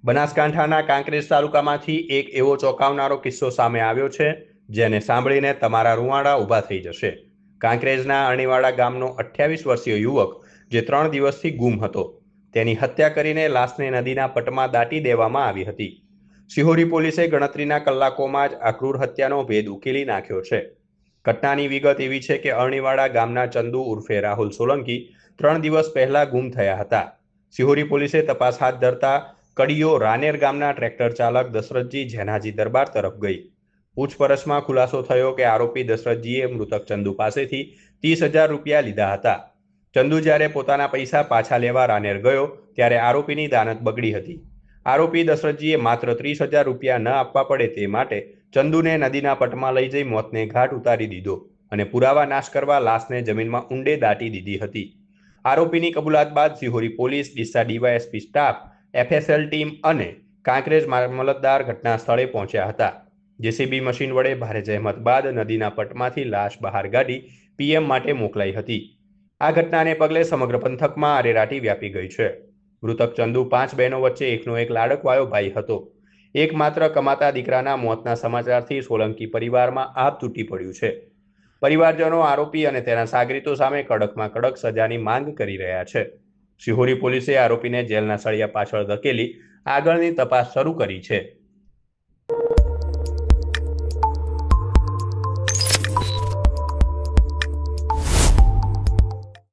બનાસકાંઠાના કાંકરેજ તાલુકામાંથી એક એવો ચોંકાવનારો કિસ્સો સામે આવ્યો છે જેને સાંભળીને તમારા રૂંવાડા ઊભા થઈ જશે। કાંકરેજના અરણીવાડા ગામનો 28 વર્ષીય યુવક જે 3 દિવસથી ગુમ હતો, તેની હત્યા કરીને લાશને નદીના પટમાં દાટી દેવામાં આવી હતી। શિહોરી પોલીસે ગણતરીના કલાકોમાં જ આ ક્રૂર હત્યાનો ભેદ ઉકેલી નાખ્યો છે। ઘટનાની વિગત એવી છે કે અરણીવાડા ગામના ચંદુ ઉર્ફે રાહુલ સોલંકી 3 દિવસ પહેલા ગુમ થયા હતા। શિહોરી પોલીસે તપાસ હાથ ધરતા કડીઓ રાનેર ગામના ટ્રેક્ટર ચાલક દશરથજી જેનાજી દરબાર તરફ ગઈ। પૂછપરછમાં ખુલાસો થયો કે આરોપી દશરથજીએ મૃતક ચંદુ પાસેથી 30,000 રૂપિયા લીધા હતા। ચંદુ જ્યારે પોતાના પૈસા પાછા લેવા રાનેર ગયો ત્યારે આરોપીની દાનત બગડી હતી। આરોપી દશરથજીએ માત્ર 30,000 રૂપિયા ન આપવા પડે તે માટે ચંદુને નદીના પટમાં લઈ જઈ મોતને ઘાટ ઉતારી દીધો અને પુરાવા નાશ કરવા લાશને જમીનમાં ઊંડે દાટી દીધી હતી। આરોપીની કબૂલાત બાદ Shihori police, Deesa DYSP staff, FSL team અને કાંકરેજ મામલતદાર ઘટના સ્થળે પહોંચ્યા હતા। જેસીબી મશીન વડે ભારે જહેમત બાદ નદીના પટમાંથી લાશ બહાર કાઢી પીએમ માટે મોકલાઈ હતી। આ ઘટનાને પગલે સમગ્ર પંથકમાં આરેરાટી વ્યાપી ગઈ છે। મૃતક ચંદુ 5 બહેનો વચ્ચે એકનો એક લાડકવાયો ભાઈ હતો। એકમાત્ર કમાતા દીકરાના મોતના સમાચારથી સોલંકી પરિવારમાં આભ તૂટી પડ્યું છે। પરિવારજનો આરોપી અને તેના સાગરીતો સામે કડકમાં કડક સજાની માંગ કરી રહ્યા છે। શિહોરી પોલીસે આરોપીને જેલના સળિયા પાછળ ધકેલી આગળની તપાસ શરૂ કરી છે।